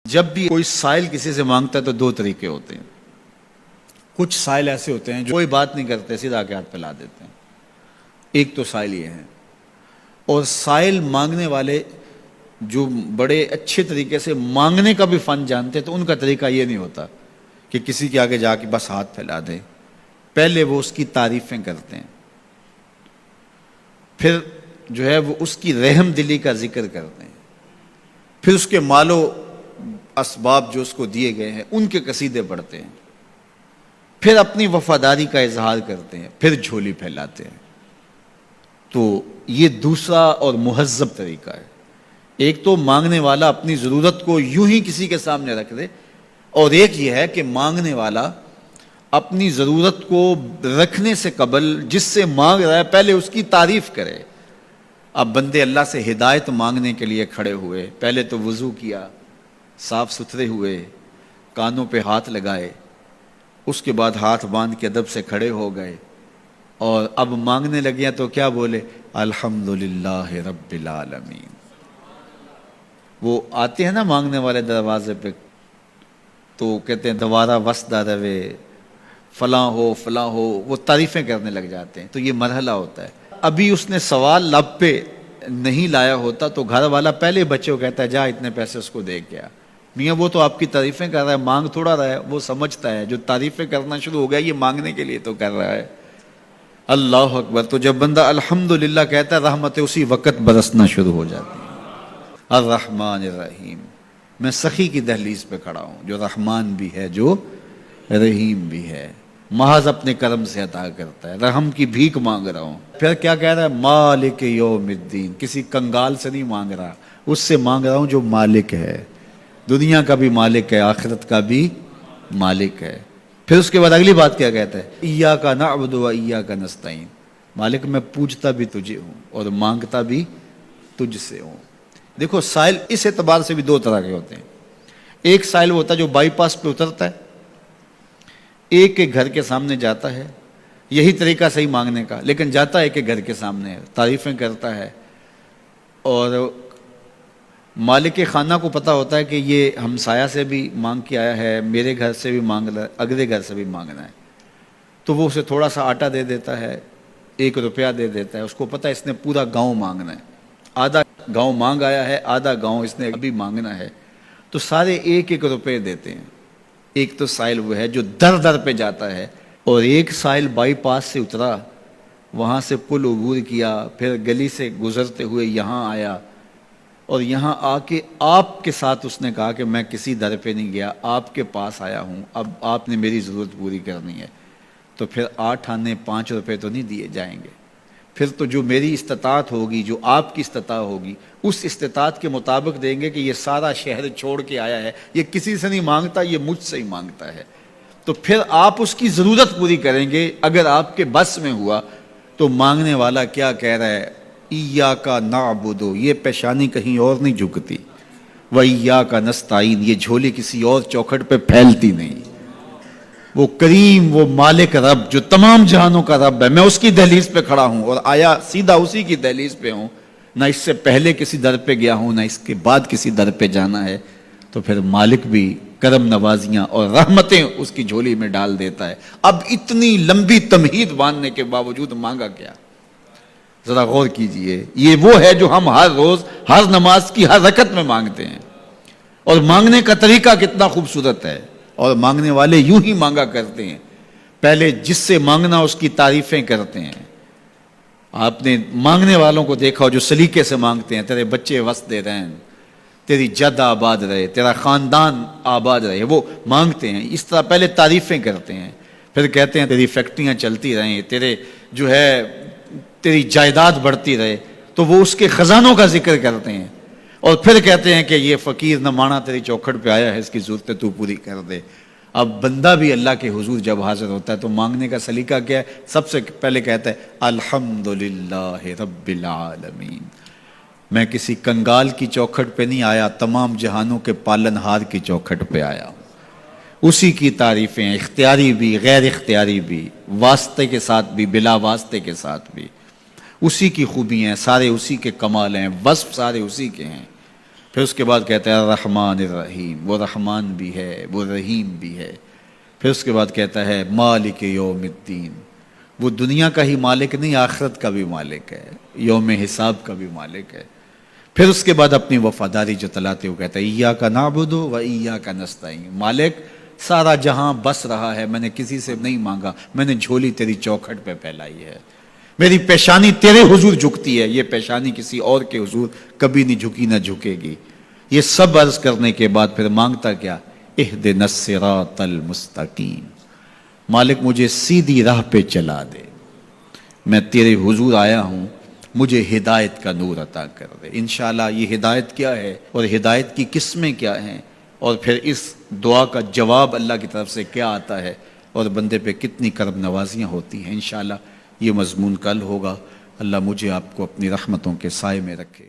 جب بھی کوئی سائل کسی سے مانگتا ہے تو دو طریقے ہوتے ہیں. کچھ سائل ایسے ہوتے ہیں جو کوئی بات نہیں کرتے، سیدھا کے ہاتھ پھیلا دیتے ہیں. ایک تو سائل یہ ہے. اور سائل مانگنے والے جو بڑے اچھے طریقے سے مانگنے کا بھی فن جانتے ہیں تو ان کا طریقہ یہ نہیں ہوتا کہ کسی کے آگے جا کے بس ہاتھ پھیلا دیں. پہلے وہ اس کی تعریفیں کرتے ہیں، پھر جو ہے وہ اس کی رحم دلی کا ذکر کرتے ہیں، پھر اس کے مال و اسباب جو اس کو دیے گئے ہیں ان کے قصیدے پڑھتے ہیں، پھر اپنی وفاداری کا اظہار کرتے ہیں، پھر جھولی پھیلاتے ہیں. تو یہ دوسرا اور مہذب طریقہ ہے. ایک تو مانگنے والا اپنی ضرورت کو یوں ہی کسی کے سامنے رکھ دے، اور ایک یہ ہے کہ مانگنے والا اپنی ضرورت کو رکھنے سے قبل جس سے مانگ رہا ہے پہلے اس کی تعریف کرے. اب بندے اللہ سے ہدایت مانگنے کے لیے کھڑے ہوئے، پہلے تو وضو کیا، صاف ستھرے ہوئے، کانوں پہ ہاتھ لگائے، اس کے بعد ہاتھ باندھ کے ادب سے کھڑے ہو گئے، اور اب مانگنے لگے تو کیا بولے؟ الحمدللہ رب العالمین. وہ آتے ہیں نا مانگنے والے دروازے پہ تو کہتے ہیں دوبارہ وسدہ روے، فلاں ہو فلاں ہو، وہ تعریفیں کرنے لگ جاتے ہیں. تو یہ مرحلہ ہوتا ہے. ابھی اس نے سوال لب پہ نہیں لایا ہوتا تو گھر والا پہلے بچے کو کہتا ہے جا اتنے پیسے اس کو دے گیا. میاں وہ تو آپ کی تعریفیں کر رہا ہے، مانگ تھوڑا رہا ہے. وہ سمجھتا ہے جو تعریفیں کرنا شروع ہو گیا یہ مانگنے کے لیے تو کر رہا ہے. اللہ اکبر. تو جب بندہ الحمدللہ کہتا ہے رحمتیں اسی وقت برسنا شروع ہو جاتی ہیں. الرحمن الرحیم. میں سخی کی دہلیز پہ کھڑا ہوں جو رحمان بھی ہے جو رحیم بھی ہے، محض اپنے کرم سے عطا کرتا ہے. رحم کی بھیک مانگ رہا ہوں. پھر کیا کہہ رہا ہے؟ مالک یوم الدین. کسی کنگال سے نہیں مانگ رہا، اس سے مانگ رہا ہوں جو مالک ہے، دنیا کا بھی مالک ہے، آخرت کا بھی مالک ہے. پھر اس کے بعد اگلی بات کیا کہتا ہے؟ ایاک نعبد و ایاک نستعین. مالک میں پوجتا بھی تجھے ہوں اور مانگتا بھی تجھ سے ہوں. دیکھو سائل اس اعتبار سے بھی دو طرح کے ہوتے ہیں. ایک سائل ہوتا ہے جو بائی پاس پہ اترتا ہے، ایک کے گھر کے سامنے جاتا ہے، یہی طریقہ صحیح مانگنے کا، لیکن جاتا ہے کہ گھر کے سامنے ہے، تعریفیں کرتا ہے، اور مالک خانہ کو پتہ ہوتا ہے کہ یہ ہمسایہ سے بھی مانگ کے آیا ہے، میرے گھر سے بھی مانگ رہا ہے، اگلے گھر سے بھی مانگنا ہے. تو وہ اسے تھوڑا سا آٹا دے دیتا ہے، 1 روپیہ دے دیتا ہے. اس کو پتہ ہے اس نے پورا گاؤں مانگنا ہے، آدھا گاؤں مانگ آیا ہے، آدھا گاؤں اس نے ابھی مانگنا ہے. تو سارے 1 روپے دیتے ہیں. ایک تو سائل وہ ہے جو در در پہ جاتا ہے، اور ایک سائل بائی پاس سے اترا، وہاں سے پل عبور کیا، پھر گلی سے گزرتے ہوئے یہاں آیا، اور یہاں آ کے آپ کے ساتھ اس نے کہا کہ میں کسی در پہ نہیں گیا، آپ کے پاس آیا ہوں، اب آپ نے میری ضرورت پوری کرنی ہے. تو پھر 8 آنے 5 روپے تو نہیں دیے جائیں گے. پھر تو جو میری استطاعت ہوگی، جو آپ کی استطاعت ہوگی، اس استطاعت کے مطابق دیں گے کہ یہ سارا شہر چھوڑ کے آیا ہے، یہ کسی سے نہیں مانگتا، یہ مجھ سے ہی مانگتا ہے. تو پھر آپ اس کی ضرورت پوری کریں گے. اگر آپ کے بس میں ہوا تو مانگنے والا کیا کہہ رہا ہے؟ ایاک نعبد. یہ پیشانی کہیں اور نہیں جھکتی، و ایاک نستعین. یہ جھولی کسی اور چوکھٹ پہ پھیلتی نہیں. وہ کریم، وہ مالک رب جو تمام جہانوں کا رب ہے، میں اس کی دہلیز پہ کھڑا ہوں اور آیا سیدھا اسی کی دہلیز پہ ہوں. نہ اس سے پہلے کسی در پہ گیا ہوں، نہ اس کے بعد کسی در پہ جانا ہے. تو پھر مالک بھی کرم نوازیاں اور رحمتیں اس کی جھولی میں ڈال دیتا ہے. اب اتنی لمبی تمہید باندھنے کے باوجود مانگا کیا؟ ذرا غور کیجئے. یہ وہ ہے جو ہم ہر روز ہر نماز کی ہر رکعت میں مانگتے ہیں. اور مانگنے کا طریقہ کتنا خوبصورت ہے، اور مانگنے والے یوں ہی مانگا کرتے ہیں. پہلے جس سے مانگنا اس کی تعریفیں کرتے ہیں. آپ نے مانگنے والوں کو دیکھا ہو جو سلیقے سے مانگتے ہیں، تیرے بچے وسدے رہیں، تیری جد آباد رہے، تیرا خاندان آباد رہے. وہ مانگتے ہیں اس طرح، پہلے تعریفیں کرتے ہیں، پھر کہتے ہیں تیری فیکٹریاں چلتی رہیں، تیرے جو ہے تیری جائیداد بڑھتی رہے. تو وہ اس کے خزانوں کا ذکر کرتے ہیں، اور پھر کہتے ہیں کہ یہ فقیر نہ مانا تیری چوکھٹ پہ آیا ہے، اس کی ضرورتیں تو پوری کر دے. اب بندہ بھی اللہ کے حضور جب حاضر ہوتا ہے تو مانگنے کا سلیقہ کیا ہے؟ سب سے پہلے کہتا ہے الحمدللہ رب العالمین. میں کسی کنگال کی چوکھٹ پہ نہیں آیا، تمام جہانوں کے پالن ہار کی چوکھٹ پہ آیا ہوں. اسی کی تعریفیں، اختیاری بھی غیر اختیاری بھی، واسطے کے ساتھ بھی بلا واسطے کے ساتھ بھی. اسی کی خوبیاں ہیں، سارے اسی کے کمال ہیں، وصف سارے اسی کے ہیں. پھر اس کے بعد کہتا ہے الرحمن الرحیم، وہ رحمان بھی ہے وہ رحیم بھی ہے۔ پھر اس کے بعد کہتا ہے مالک یوم الدین، وہ دنیا کا ہی مالک نہیں، آخرت کا بھی مالک ہے، یوم حساب کا بھی مالک ہے۔ پھر اس کے بعد اپنی وفاداری جتلاتے ہوئے کہتا ہے ایاک نعبد و ایاک نستعین، مالک سارا جہاں بس رہا ہے، میں نے کسی سے نہیں مانگا، میں نے جھولی تیری چوکھٹ پہ پھیلائی ہے، میری پیشانی تیرے حضور جھکتی ہے، یہ پیشانی کسی اور کے حضور کبھی نہیں جھکی نہ جھکے گی۔ یہ سب عرض کرنے کے بعد پھر مانگتا کیا؟ اہدنا الصراط المستقیم، مالک مجھے سیدھی راہ پہ چلا دے، میں تیرے حضور آیا ہوں، مجھے ہدایت کا نور عطا کر دے۔ انشاءاللہ یہ ہدایت کیا ہے اور ہدایت کی قسمیں کیا ہیں، اور پھر اس دعا کا جواب اللہ کی طرف سے کیا آتا ہے، اور بندے پہ کتنی کرم نوازیاں ہوتی ہیں، انشاءاللہ یہ مضمون کل ہوگا۔ اللہ مجھے آپ کو اپنی رحمتوں کے سائے میں رکھے۔